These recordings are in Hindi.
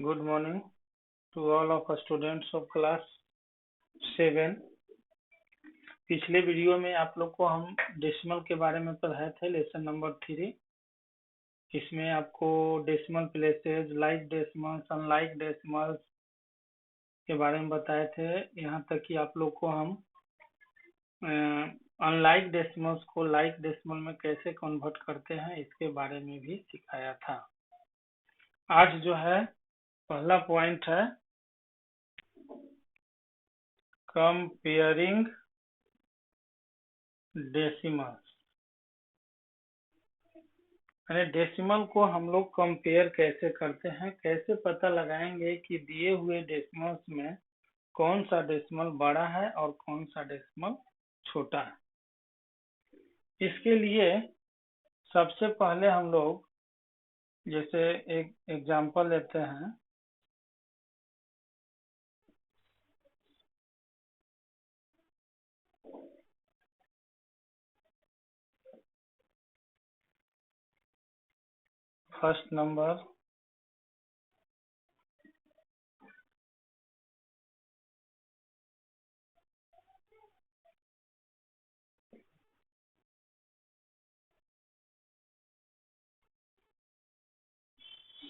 Good morning to all of us students of class 7। पिछले वीडियो में आप लोग को हम डेसिमल के बारे में पढ़ाए थे, लेसन नंबर 3। इसमें आपको decimal places, like decimals, unlike decimals के बारे में बताए थे। यहाँ तक कि आप लोग को हम अनलाइक डेसिमल्स को लाइक डेसिमल में कैसे कन्वर्ट करते हैं इसके बारे में भी सिखाया था। आज जो है पहला पॉइंट है कंपेयरिंग डेसिमल्स। यानी डेसिमल को हम लोग कंपेयर कैसे करते हैं, कैसे पता लगाएंगे कि दिए हुए डेसिमल्स में कौन सा डेसिमल बड़ा है और कौन सा डेसिमल छोटा है। इसके लिए सबसे पहले हम लोग जैसे एक एग्जांपल लेते हैं। फर्स्ट नंबर,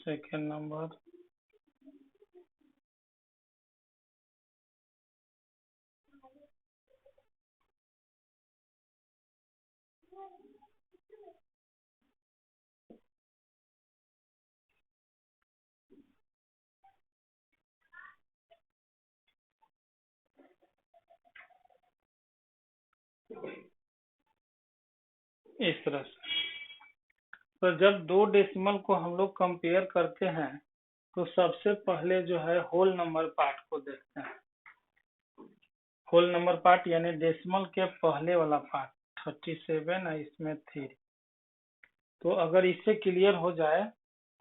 सेकेंड नंबर, इस तरह से। तो जब दो डेसिमल को हम लोग कंपेयर करते हैं तो सबसे पहले जो है होल नंबर पार्ट को देखते हैं। होल नंबर पार्ट यानी डेसिमल के पहले वाला पार्ट 37 है, इसमें 3। तो अगर इससे क्लियर हो जाए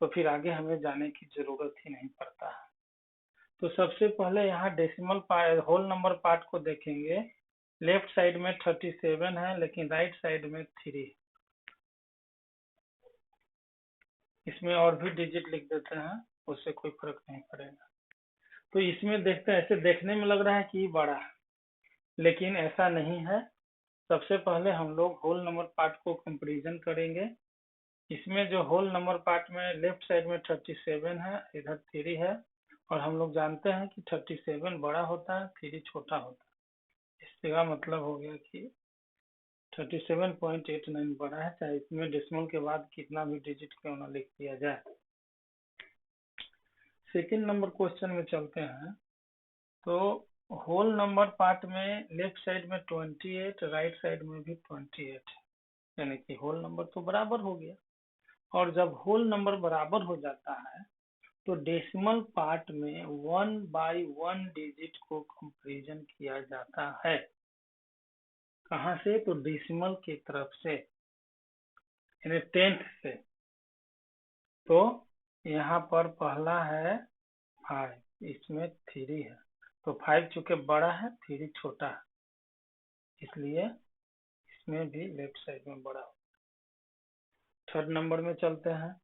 तो फिर आगे हमें जाने की जरूरत ही नहीं पड़ता है। तो सबसे पहले यहाँ decimal part, whole number part को देखेंगे। लेफ्ट साइड में 37 है लेकिन राइट साइड में 3। इसमें और भी डिजिट लिख देते हैं, उससे कोई फर्क नहीं पड़ेगा। तो इसमें देखते हैं, ऐसे देखने में लग रहा है कि बड़ा है, लेकिन ऐसा नहीं है। सबसे पहले हम लोग होल नंबर पार्ट को कंपैरिजन करेंगे। इसमें जो होल नंबर पार्ट में लेफ्ट साइड में 37 है, इधर 3 है, और हम लोग जानते हैं कि 37 बड़ा होता है, 3 छोटा होता है। इसका मतलब हो गया कि 37.89 बड़ा है, चाहे इसमें डेसिमल के बाद कितना भी डिजिट क्यों ना लिख दिया जाए। सेकेंड नंबर क्वेश्चन में चलते हैं। तो होल नंबर पार्ट में लेफ्ट साइड में 28, राइट साइड में भी 28, यानी कि होल नंबर तो बराबर हो गया। और जब होल नंबर बराबर हो जाता है तो डेसिमल पार्ट में 1 by 1 डिजिट को कंपैरिजन किया जाता है। कहाँ से? तो डेसिमल की तरफ से, यानी 10th से। तो यहाँ पर पहला है 5, इसमें 3 है। तो 5 चूंकि बड़ा है, 3 छोटा है, इसलिए इसमें भी लेफ्ट साइड में बड़ा हो। थर्ड नंबर में चलते हैं।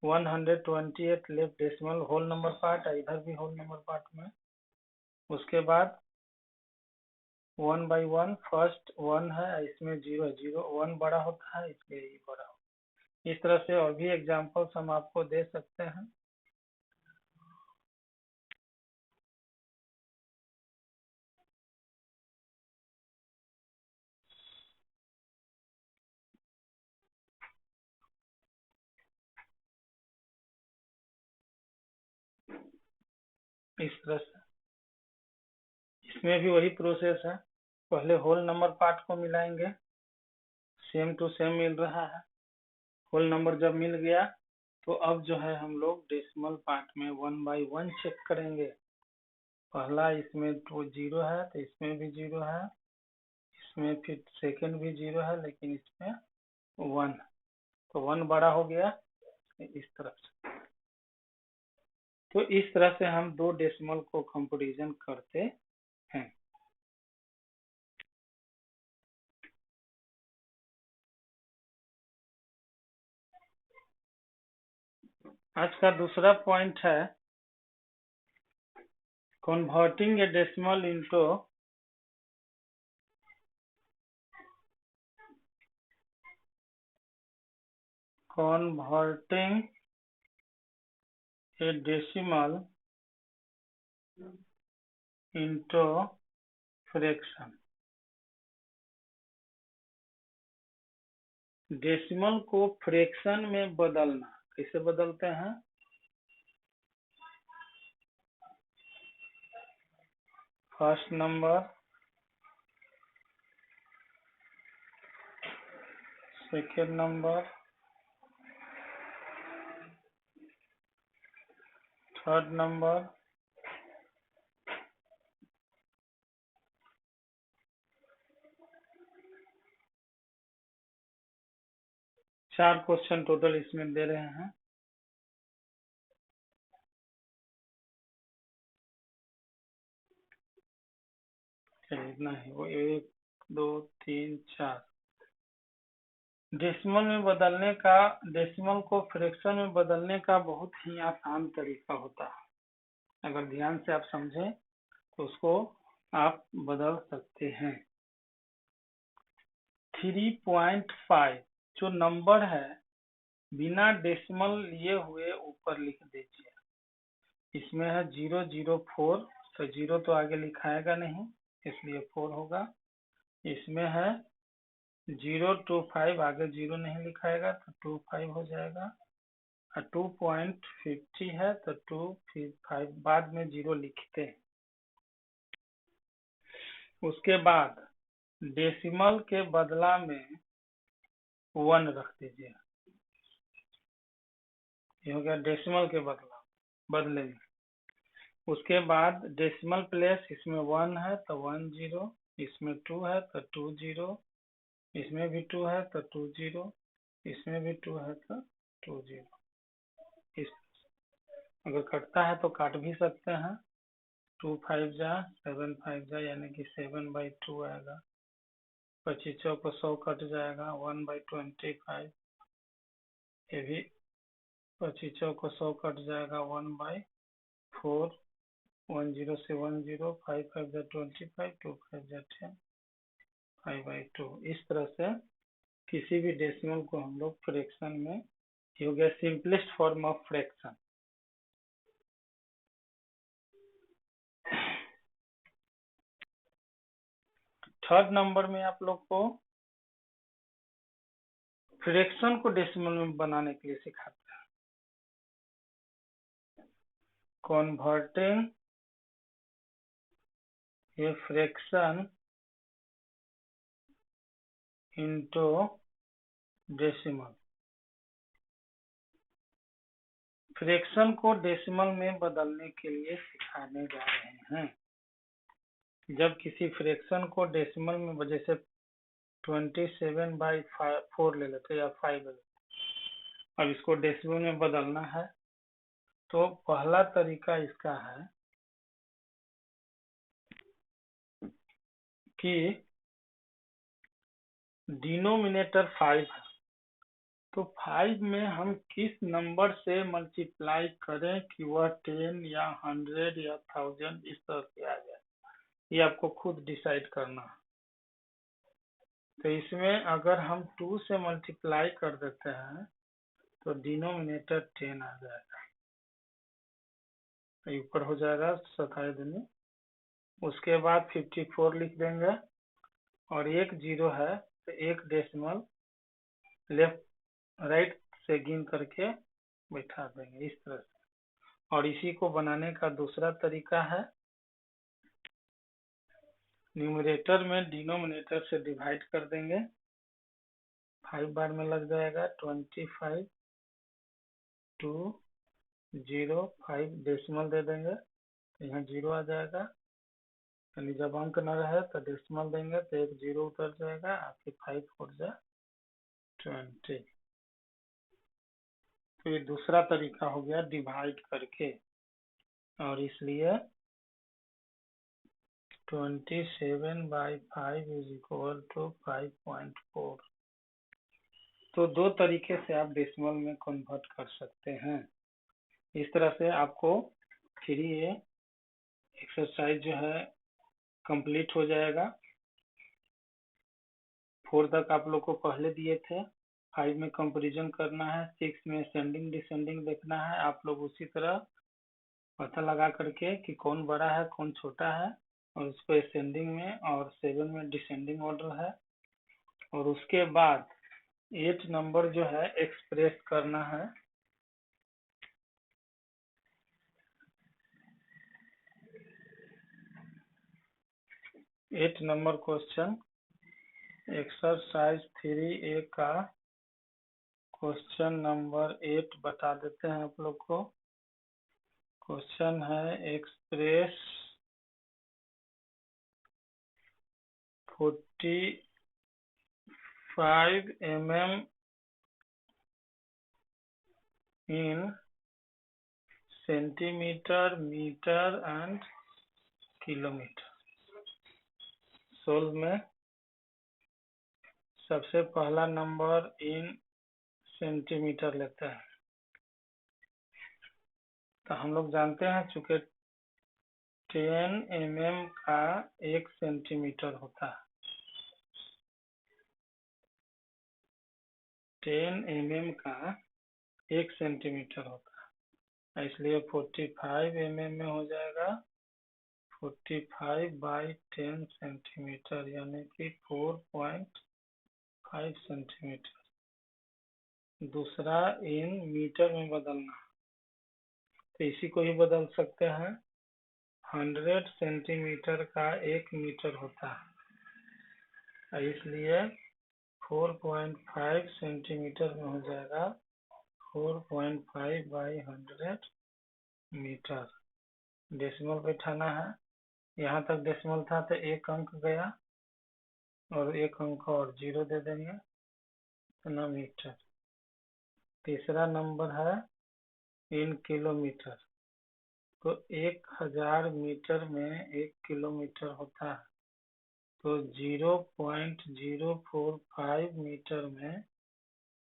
128 left decimal whole number part, इधर भी होल नंबर पार्ट में। उसके बाद 1 by 1, फर्स्ट 1 है, इसमें 0 है, 0 1 बड़ा होता है, इसलिए ये बड़ा हो। इस तरह से और भी एग्जांपल्स हम आपको दे सकते हैं। इस तरह से इसमें भी वही प्रोसेस है। पहले होल नंबर पार्ट को मिलाएंगे, सेम टू सेम मिल रहा है। होल नंबर जब मिल गया तो अब जो है हम लोग डेसिमल पार्ट में 1 by 1 चेक करेंगे। पहला इसमें तो 0 है, तो इसमें भी 0 है, इसमें फिर सेकंड भी 0 है, लेकिन इसमें 1, तो 1 बड़ा हो गया इस तरफ से। तो इस तरह से हम दो डेसिमल को कंपैरिजन करते हैं। आज का दूसरा पॉइंट है converting a decimal into converting a decimal into fraction. Decimal को फ्रैक्शन में बदलना कैसे बदलते हैं? First number, second number, third number, चार क्वेश्चन टोटल इसमें दे रहे हैं। चलिए इतना ही, वो 1 2 3 4। डेसिमल में बदलने का, डेसिमल को फ्रैक्शन में बदलने का बहुत ही आसान तरीका होता है। अगर ध्यान से आप समझें तो उसको आप बदल सकते हैं। 3.5 जो नंबर है बिना डेसिमल लिए हुए ऊपर लिख दीजिए। इसमें है 004, तो 0 तो आगे लिखाएगा नहीं इसलिए 4 होगा। इसमें है 025, आगे 0 नहीं लिखाएगा तो 25 हो जाएगा। और 2.50 है तो 2.5 बाद में 0 लिखते हैं। उसके बाद डेसिमल के बदला में 1 रख दीजिए। ये हो गया डेसिमल के बदले में। उसके बाद डेसिमल प्लेस इसमें 1 है तो 1 0, इसमें 2 है तो 2 0, इसमें भी 2 है तो 2 0, इसमें भी 2 है तो 2 0। इस अगर कटता है तो काट भी सकते हैं। 2 5 जा 7 5 जा यानी कि 7/2 आएगा। 25 को 100 कट जाएगा, 1/25। ये भी 25 को 100 कट जाएगा, 1/4। 10 से 10, 5 5 जा 25, 2 5 जा 10, 5/2। इस तरह से किसी भी डेसिमल को हम लोग फ्रैक्शन में, ये हो गया simplest form of fraction. Third number में आप लोग को फ्रैक्शन को डेसिमल में बनाने के लिए सिखाते हैं। Converting a fraction into decimal. Fraction को डेसिमल में बदलने के लिए सिखाने जा रहे हैं। जब किसी फ्रैक्शन को डेसिमल में, जैसे 27/4 ले लेते या 5 ले लेते, अब इसको डेसिमल में बदलना है तो पहला तरीका इसका है कि डिनोमिनेटर 5 है तो 5 में हम किस नंबर से मल्टीप्लाई करें कि वह 10 या 100 या 1000 इस तरह से आ जाए, ये आपको खुद डिसाइड करना है। तो इसमें अगर हम 2 से मल्टीप्लाई कर देते हैं तो डिनोमिनेटर 10 आ जाएगा, ऊपर हो जाएगा 27 में। उसके बाद 54 लिख देंगे और एक 0 है तो एक डेसिमल लेफ्ट राइट से गिन करके बैठा देंगे इस तरह से। और इसी को बनाने का दूसरा तरीका है, न्यूमरेटर में डिनोमिनेटर से डिवाइड कर देंगे। 5 बार में लग जाएगा 25 2 0 5, डेसिमल दे देंगे तो यहाँ 0 आ जाएगा। यानी जब अंक न रहे तो डेसिमल देंगे तो एक 0 उतर जाएगा, आपके 5 4 जा 20। तो ये दूसरा तरीका हो गया डिवाइड करके, और इसलिए 27/5 इज इक्वल टू 5.4। तो दो तरीके से आप डेसिमल में कन्वर्ट कर सकते हैं। इस तरह से आपको 3a एक्सरसाइज जो है कंप्लीट हो जाएगा। 4 तक आप लोग को पहले दिए थे, 5 में कंपैरिजन करना है, 6 में असेंडिंग डिसेंडिंग देखना है। आप लोग उसी तरह पता लगा करके कि कौन बड़ा है कौन छोटा है, और उसको असेंडिंग में, और 7 में डिसेंडिंग ऑर्डर है। और उसके बाद 8 नंबर जो है एक्सप्रेस करना है। Eight number question exercise 3A का क्वेश्चन नंबर 8 बता देते हैं आप लोग को। क्वेश्चन है express 45 mm in centimetre, metre and kilometre. Solve में सबसे पहला नंबर इन सेंटीमीटर लेते हैं। तो हम लोग जानते हैं चूंकि 10 mm का 1 सेंटीमीटर होता है, 10 mm का 1 सेंटीमीटर होता है, इसलिए 45 mm में हो जाएगा 45 बाई 10 सेंटीमीटर, यानी कि 4.5 सेंटीमीटर। दूसरा इन मीटर में बदलना, तो इसी को ही बदल सकते हैं। 100 सेंटीमीटर का 1 मीटर होता है, इसलिए 4.5 सेंटीमीटर में हो जाएगा 4.5 बाई 100 मीटर। डेसिमल बैठाना है, यहाँ तक डेसिमल था तो 1 अंक गया, और 1 अंक और 0 दे देंगे, इतना मीटर। तीसरा नंबर है इन किलोमीटर, तो 1000 मीटर में 1 किलोमीटर होता है, तो 0.045 मीटर में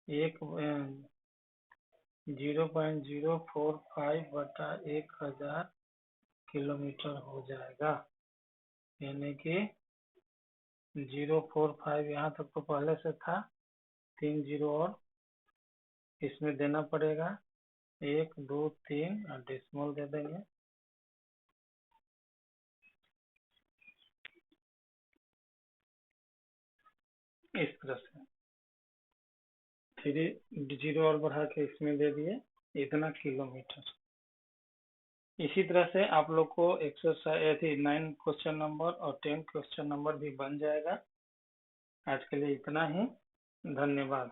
0.045 बटा 1000 किलोमीटर हो जाएगा, यानी कि 045 यहाँ तक तो पहले से था, 3 0 और इसमें देना पड़ेगा, 1 2 3 और डेसिमल दे देंगे। इस तरह से 3 0 और बढ़ा के इसमें दे दिए, इतना किलोमीटर। इसी तरह से आप लोग को एक्सरसाइज 9 क्वेश्चन नंबर और 10 क्वेश्चन नंबर भी बन जाएगा। आज के लिए इतना ही, धन्यवाद।